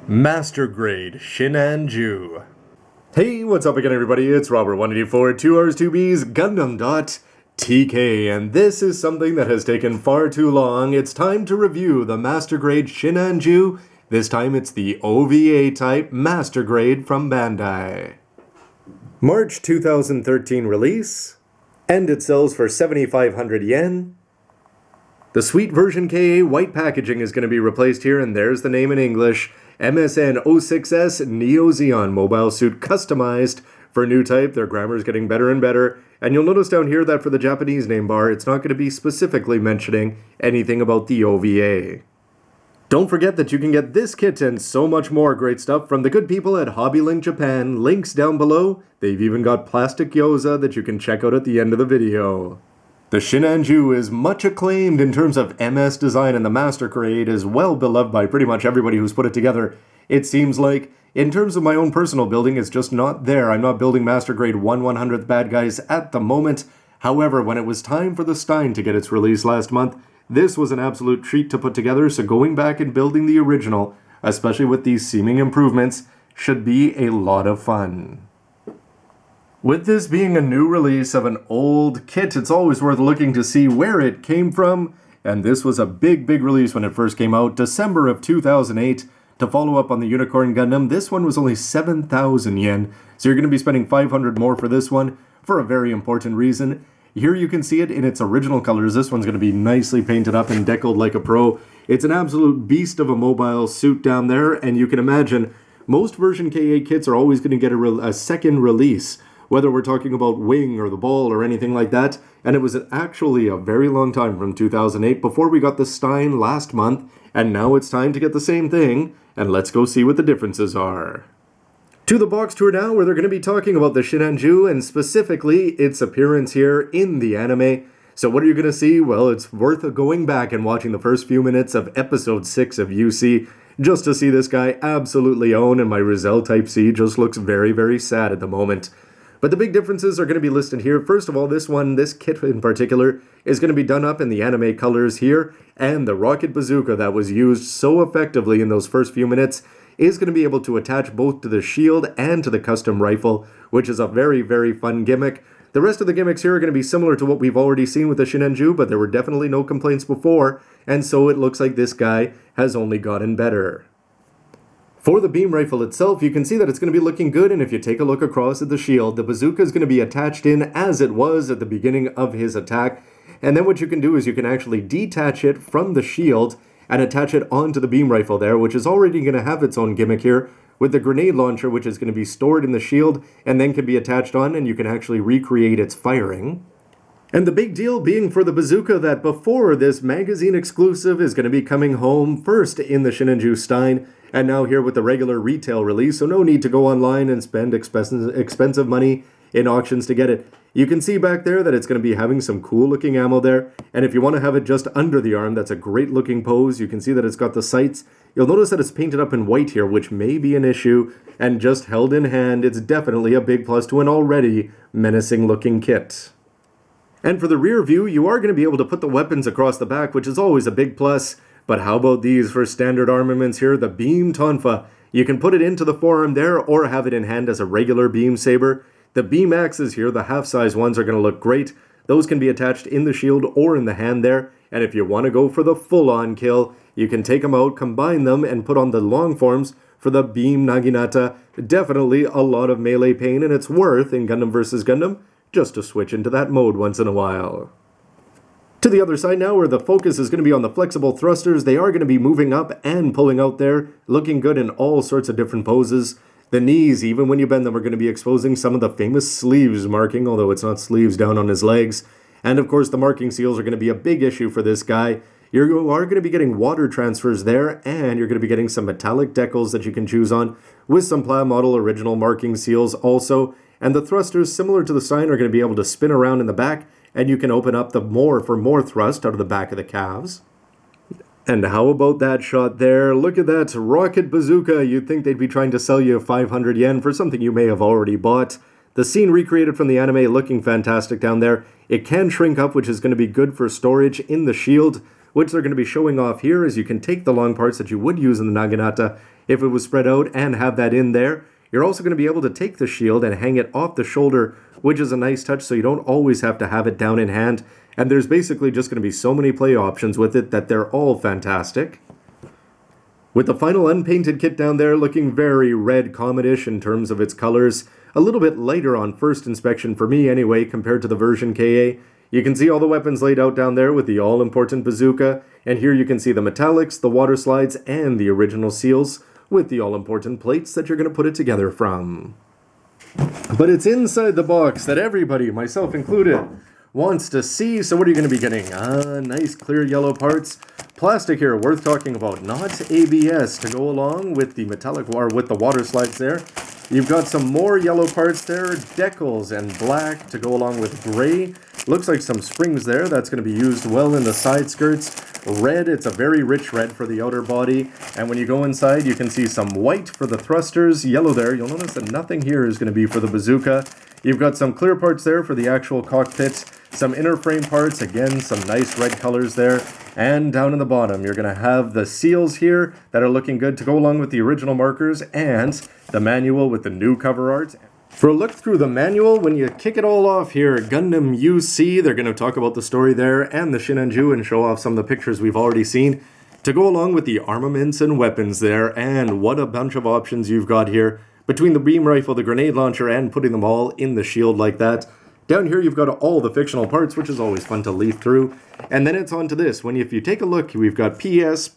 Master Grade Sinanju. Hey, what's up again everybody? It's Robert184, 2Rs, 2Bs, gundam.tk, and this is something that has taken far too long. It's time to review the Master Grade Sinanju. This time it's the OVA type Master Grade from Bandai. March 2013 release, and it sells for 7,500 yen. The Sweet version KA white packaging is going to be replaced here, and there's the name in English. MSN 06S Neo Xeon Mobile Suit customized for new type. Their grammar is getting better and better. And you'll notice down here that for the Japanese name bar, it's not going to be specifically mentioning anything about the OVA. Don't forget that you can get this kit and so much more great stuff from the good people at HobbyLink Japan. Links down below. They've even got plastic gyoza that you can check out at the end of the video. The Sinanju is much acclaimed in terms of MS design, and the Master Grade is well beloved by pretty much everybody who's put it together. It seems like, in terms of my own personal building, it's just not there. I'm not building Master Grade 1/100th bad guys at the moment. However, when it was time for the Stein to get its release last month, this was an absolute treat to put together, so going back and building the original, especially with these seeming improvements, should be a lot of fun. With this being a new release of an old kit, it's always worth looking to see where it came from, and this was a big release when it first came out, December of 2008. To follow up on the Unicorn Gundam, this one was only 7,000 yen, so you're going to be spending 500 more for this one, for a very important reason. Here you can see it in its original colors. This one's going to be nicely painted up and deckled like a pro. It's an absolute beast of a mobile suit down there, and you can imagine most version KA kits are always going to get a second release, whether we're talking about Wing or the Ball or anything like that, and it was actually a very long time from 2008 before we got the Stein last month, and now it's time to get the same thing, and let's go see what the differences are. To the box tour now, where they're going to be talking about the Sinanju, and specifically its appearance here in the anime. So what are you going to see? Well, it's worth going back and watching the first few minutes of episode 6 of UC, just to see this guy absolutely own, and my Rizal Type C just looks very sad at the moment. But the big differences are going to be listed here. First of all, this kit in particular, is going to be done up in the anime colors here, and the rocket bazooka that was used so effectively in those first few minutes is going to be able to attach both to the shield and to the custom rifle, which is a very fun gimmick. The rest of the gimmicks here are going to be similar to what we've already seen with the Sinanju, but there were definitely no complaints before, and so it looks like this guy has only gotten better. For the beam rifle itself, you can see that it's going to be looking good, and if you take a look across at the shield, the bazooka is going to be attached in as it was at the beginning of his attack, and then what you can do is you can actually detach it from the shield and attach it onto the beam rifle there, which is already going to have its own gimmick here, with the grenade launcher, which is going to be stored in the shield and then can be attached on, and you can actually recreate its firing. And the big deal being for the bazooka that before this magazine exclusive is going to be coming home first in the Sinanju Stein, and now here with the regular retail release, so no need to go online and spend expensive money in auctions to get it. You can see back there that it's going to be having some cool looking ammo there, and if you want to have it just under the arm, that's a great looking pose. You can see that it's got the sights. You'll notice that it's painted up in white here, which may be an issue, and just held in hand, it's definitely a big plus to an already menacing looking kit. And for the rear view, you are going to be able to put the weapons across the back, which is always a big plus. But how about these for standard armaments here? The beam tonfa. You can put it into the forearm there or have it in hand as a regular beam saber. The beam axes here, the half-size ones, are going to look great. Those can be attached in the shield or in the hand there. And if you want to go for the full-on kill, you can take them out, combine them, and put on the long forms for the beam naginata. Definitely a lot of melee pain, and it's worth, in Gundam vs. Gundam, just to switch into that mode once in a while. To the other side now, where the focus is going to be on the flexible thrusters, they are going to be moving up and pulling out there, looking good in all sorts of different poses. The knees, even when you bend them, are going to be exposing some of the famous sleeves marking, although it's not sleeves down on his legs. And of course, the marking seals are going to be a big issue for this guy. You are going to be getting water transfers there, and you're going to be getting some metallic decals that you can choose on, with some Pla Model original marking seals also. And the thrusters, similar to the Stein, are going to be able to spin around in the back, and you can open up for more thrust out of the back of the calves. And how about that shot there? Look at that rocket bazooka. You'd think they'd be trying to sell you 500 yen for something you may have already bought. The scene recreated from the anime looking fantastic down there. It can shrink up, which is going to be good for storage in the shield, which they're going to be showing off here, is you can take the long parts that you would use in the naginata if it was spread out and have that in there. You're also going to be able to take the shield and hang it off the shoulder, which is a nice touch, so you don't always have to have it down in hand. And there's basically just going to be so many play options with it that they're all fantastic. With the final unpainted kit down there looking very Red Comet-ish in terms of its colors, a little bit lighter on first inspection for me anyway compared to the version KA. You can see all the weapons laid out down there with the all-important bazooka, and here you can see the metallics, the water slides, and the original seals with the all-important plates that you're going to put it together from. But it's inside the box that everybody, myself included, wants to see. So what are you going to be getting? Nice clear yellow parts. Plastic here, worth talking about, not ABS, to go along with the metallic wire with the water slides there. You've got some more yellow parts there, decals and black to go along with gray. Looks like some springs there. That's going to be used well in the side skirts. Red, it's a very rich red for the outer body. And when you go inside, you can see some white for the thrusters, yellow there. You'll notice that nothing here is going to be for the bazooka. You've got some clear parts there for the actual cockpit. Some inner frame parts, again, some nice red colors there. And down in the bottom, you're going to have the seals here that are looking good to go along with the original markers and the manual with the new cover art. For a look through the manual, when you kick it all off here, Gundam UC, they're going to talk about the story there and the Sinanju and show off some of the pictures we've already seen to go along with the armaments and weapons there. And what a bunch of options you've got here between the beam rifle, the grenade launcher, and putting them all in the shield like that. Down here you've got all the fictional parts, which is always fun to leaf through. And then it's on to this. If you take a look, we've got PS,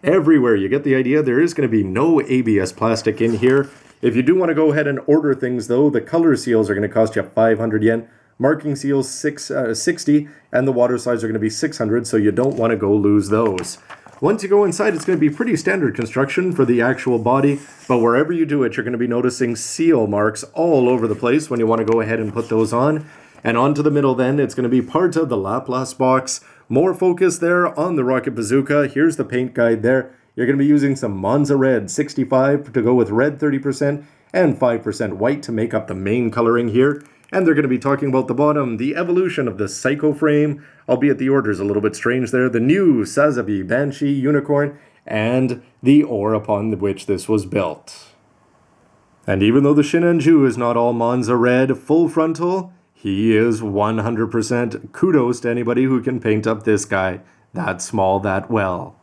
everywhere. You get the idea. There is going to be no ABS plastic in here. If you do want to go ahead and order things though, the color seals are going to cost you 500 yen. Marking seals 60, and the water slides are going to be 600, so you don't want to go lose those. Once you go inside, it's going to be pretty standard construction for the actual body, but wherever you do it, you're going to be noticing seal marks all over the place when you want to go ahead and put those on. And onto the middle then, it's going to be part of the Laplace box. More focus there on the rocket bazooka. Here's the paint guide there. You're going to be using some Monza Red 65 to go with red 30% and 5% white to make up the main coloring here. And they're going to be talking about the bottom, the evolution of the Psycho frame, albeit the order's a little bit strange there, the new Sazabi Banshee unicorn, and the ore upon which this was built. And even though the Sinanju is not all Monza Red full frontal, he is 100%. Kudos to anybody who can paint up this guy that small that well.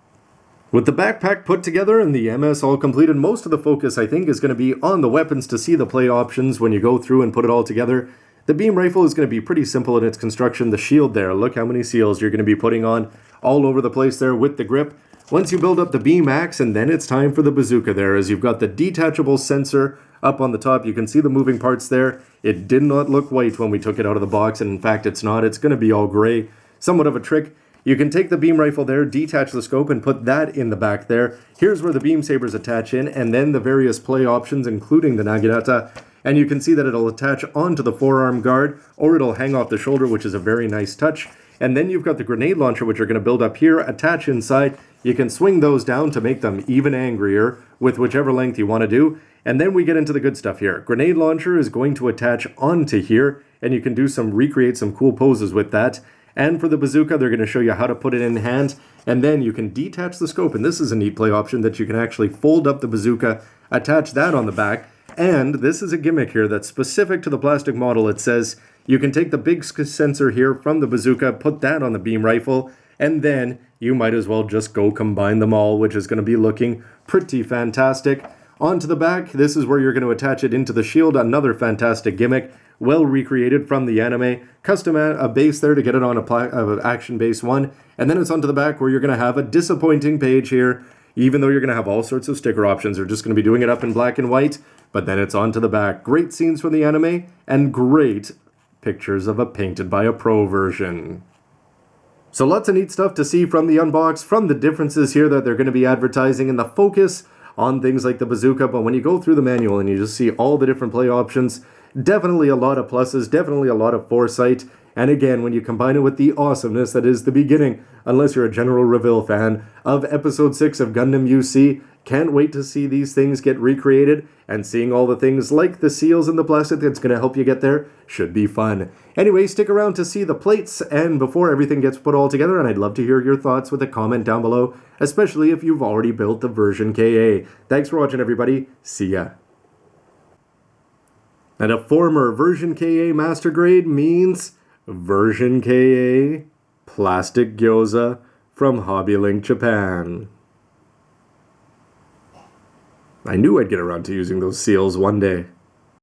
With the backpack put together and the MS all completed, most of the focus, I think, is going to be on the weapons to see the play options when you go through and put it all together. The beam rifle is going to be pretty simple in its construction. The shield there, look how many seals you're going to be putting on all over the place there with the grip. Once you build up the beam axe, and then it's time for the bazooka there, as you've got the detachable sensor up on the top. You can see the moving parts there. It did not look white when we took it out of the box, and in fact it's not. It's going to be all gray. Somewhat of a trick. You can take the beam rifle there, detach the scope, and put that in the back there. Here's where the beam sabers attach in, and then the various play options, including the naginata. And you can see that it'll attach onto the forearm guard, or it'll hang off the shoulder, which is a very nice touch. And then you've got the grenade launcher, which you're going to build up here, attach inside. You can swing those down to make them even angrier with whichever length you want to do. And then we get into the good stuff here. Grenade launcher is going to attach onto here, and you can recreate some cool poses with that. And for the bazooka, they're going to show you how to put it in hand, and then you can detach the scope, and this is a neat play option that you can actually fold up the bazooka, attach that on the back, and this is a gimmick here that's specific to the plastic model. It says you can take the big sensor here from the bazooka, put that on the beam rifle, and then you might as well just go combine them all, which is going to be looking pretty fantastic. Onto the back, this is where you're going to attach it into the shield, another fantastic gimmick. Well recreated from the anime. Custom a base there to get it on a action base 1. And then it's onto the back where you're going to have a disappointing page here. Even though you're going to have all sorts of sticker options. They're just going to be doing it up in black and white. But then it's onto the back. Great scenes from the anime. And great pictures of a painted by a pro version. So lots of neat stuff to see from the unbox. From the differences here that they're going to be advertising. And the focus on things like the bazooka. But when you go through the manual and you just see all the different play options, definitely a lot of pluses, definitely a lot of foresight. And again, when you combine it with the awesomeness that is the beginning, unless you're a General Reveal fan, of Episode 6 of Gundam UC, can't wait to see these things get recreated, and seeing all the things like the seals and the plastic that's going to help you get there should be fun. Anyway, stick around to see the plates, and before everything gets put all together, and I'd love to hear your thoughts with a comment down below, especially if you've already built the version KA. Thanks for watching, everybody. See ya. And a former version KA master grade means version KA plastic gyoza from Hobby Link Japan. I knew I'd get around to using those seals one day.